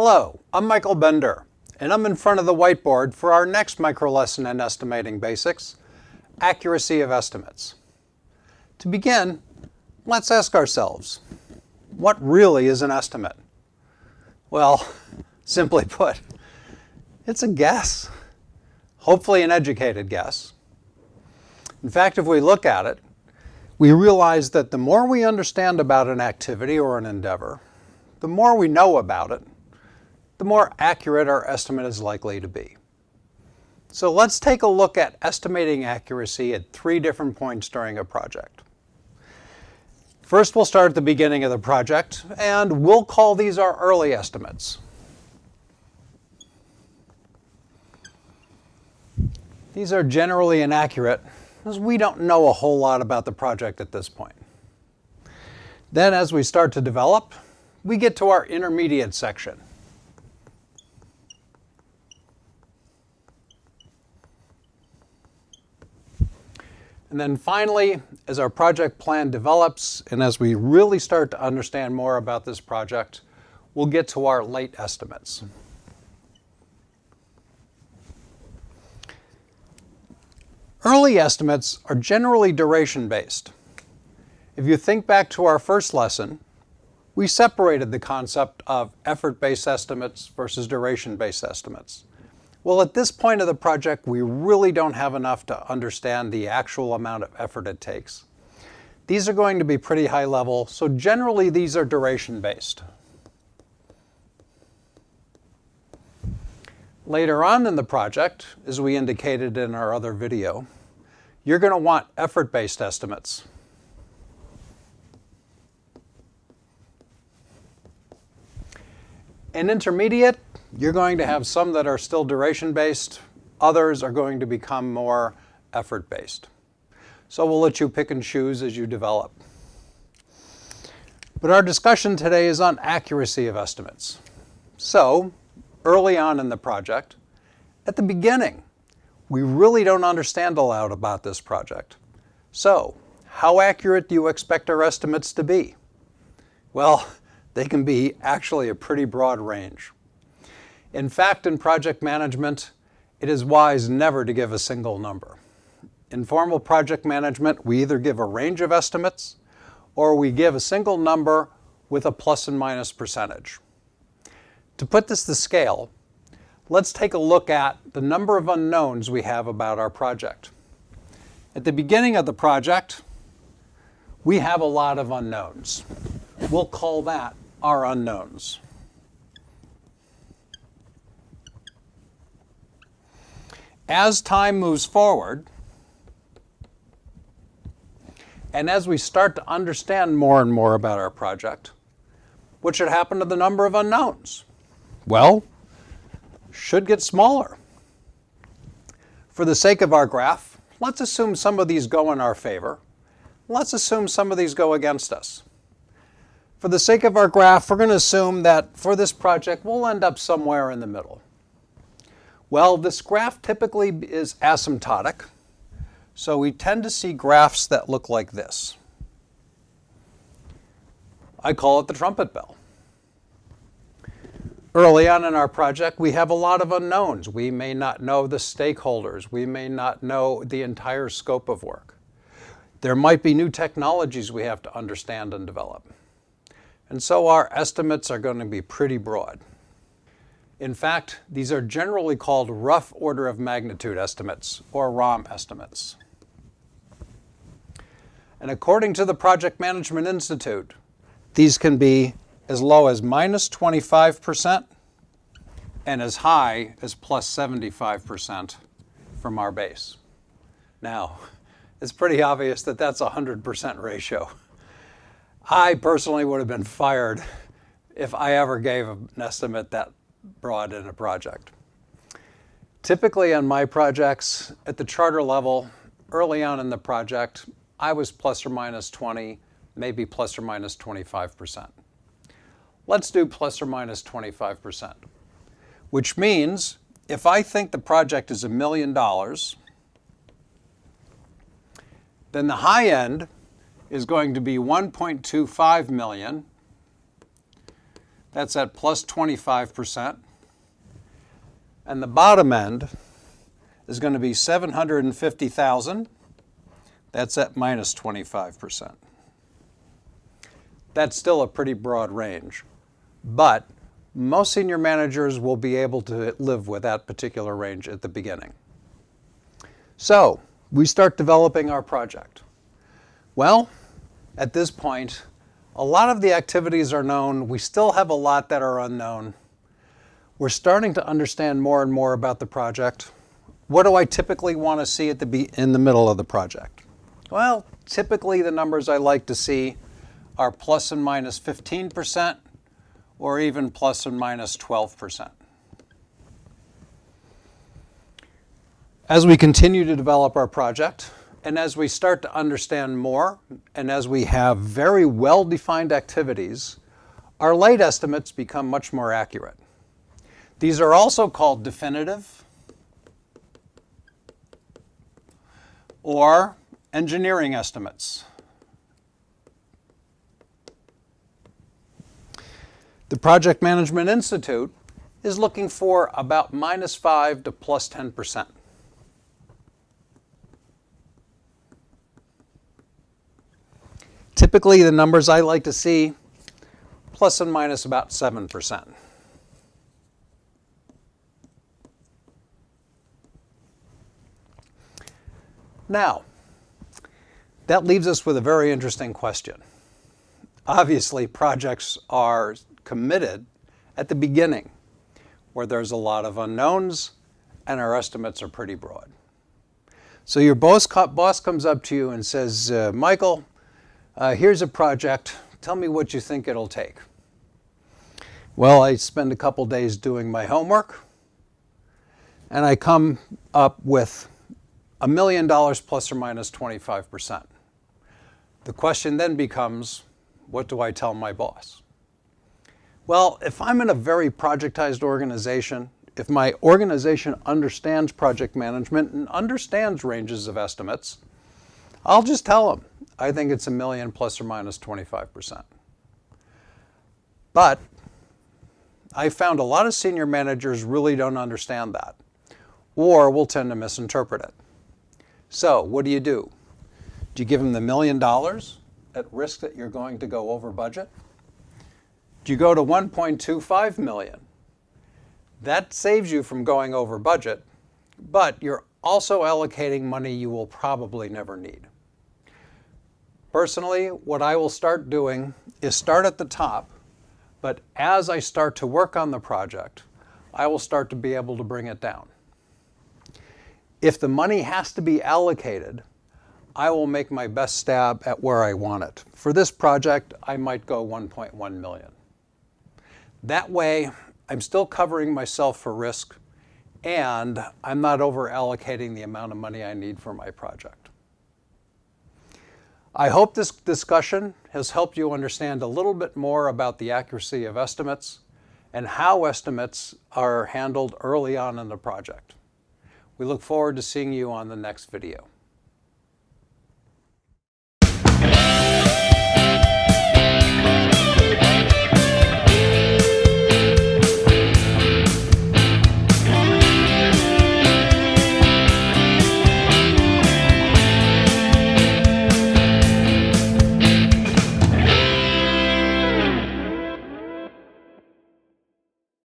Hello, I'm Michael Bender, and I'm in front of the whiteboard for our next micro lesson in estimating basics, accuracy of estimates. To begin, let's ask ourselves, what really is an estimate? Well, simply put, it's a guess, hopefully an educated guess. In fact, if we look at it, we realize that the more we understand about an activity or an endeavor, the more we know about it, the more accurate our estimate is likely to be. So let's take a look at estimating accuracy at 3 different points during a project. First, we'll start at the beginning of the project, and we'll call these our early estimates. These are generally inaccurate, because we don't know a whole lot about the project at this point. Then, as we start to develop, we get to our intermediate section. And then finally, as our project plan develops and as we really start to understand more about this project, we'll get to our late estimates. Early estimates are generally duration-based. If you think back to our first lesson, we separated the concept of effort-based estimates versus duration-based estimates. Well, at this point of the project, we really don't have enough to understand the actual amount of effort it takes. These are going to be pretty high level, so generally these are duration-based. Later on in the project, as we indicated in our other video, you're going to want effort-based estimates. In intermediate, you're going to have some that are still duration-based. Others are going to become more effort-based. So we'll let you pick and choose as you develop. But our discussion today is on accuracy of estimates. So, early on in the project, at the beginning, we really don't understand a lot about this project. So, how accurate do you expect our estimates to be? Well, they can be actually a pretty broad range. In fact, in project management, it is wise never to give a single number. In formal project management, we either give a range of estimates or we give a single number with a plus and minus percentage. To put this to scale, let's take a look at the number of unknowns we have about our project. At the beginning of the project, we have a lot of unknowns. We'll call that our unknowns. As time moves forward, and as we start to understand more and more about our project, what should happen to the number of unknowns? Well, should get smaller. For the sake of our graph, let's assume some of these go in our favor. Let's assume some of these go against us. For the sake of our graph, we're going to assume that for this project, we'll end up somewhere in the middle. Well, this graph typically is asymptotic, so we tend to see graphs that look like this. I call it the trumpet bell. Early on in our project, we have a lot of unknowns. We may not know the stakeholders. We may not know the entire scope of work. There might be new technologies we have to understand and develop. And so our estimates are going to be pretty broad. In fact, these are generally called rough order of magnitude estimates, or ROM estimates. And according to the Project Management Institute, these can be as low as minus 25% and as high as plus 75% from our base. Now, it's pretty obvious that that's a 100% ratio. I personally would have been fired if I ever gave an estimate that broad in a project. Typically on my projects, at the charter level, early on in the project, I was plus or minus 20, maybe plus or minus 25%. Let's do plus or minus 25%, which means if I think the project is $1 million, then the high end is going to be 1.25 million. That's at plus 25%. And the bottom end is going to be 750,000. That's at minus 25%. That's still a pretty broad range, but most senior managers will be able to live with that particular range at the beginning. So we start developing our project. Well, at this point, a lot of the activities are known. We still have a lot that are unknown. We're starting to understand more and more about the project. What do I typically want to see in the middle of the project? Well, typically the numbers I like to see are plus and minus 15% or even plus and minus 12%. As we continue to develop our project, and as we start to understand more, and as we have very well-defined activities, our late estimates become much more accurate. These are also called definitive or engineering estimates. The Project Management Institute is looking for about minus 5 to plus 10%. Typically, the numbers I like to see, plus and minus about 7%. Now, that leaves us with a very interesting question. Obviously, projects are committed at the beginning, where there's a lot of unknowns and our estimates are pretty broad. So your boss comes up to you and says, Michael, here's a project. Tell me what you think it'll take. Well, I spend a couple days doing my homework, and I come up with $1 million plus or minus 25%. The question then becomes, what do I tell my boss? Well, if I'm in a very projectized organization, if my organization understands project management and understands ranges of estimates, I'll just tell them, I think it's $1 million plus or minus 25%. But I found a lot of senior managers really don't understand that, or will tend to misinterpret it. So what do? Do you give them the $1 million at risk that you're going to go over budget? Do you go to 1.25 million? That saves you from going over budget, but you're also allocating money you will probably never need. Personally, what I will start doing is start at the top, but as I start to work on the project, I will start to be able to bring it down. If the money has to be allocated, I will make my best stab at where I want it. For this project, I might go 1.1 million. That way, I'm still covering myself for risk, and I'm not over allocating the amount of money I need for my project. I hope this discussion has helped you understand a little bit more about the accuracy of estimates and how estimates are handled early on in the project. We look forward to seeing you on the next video.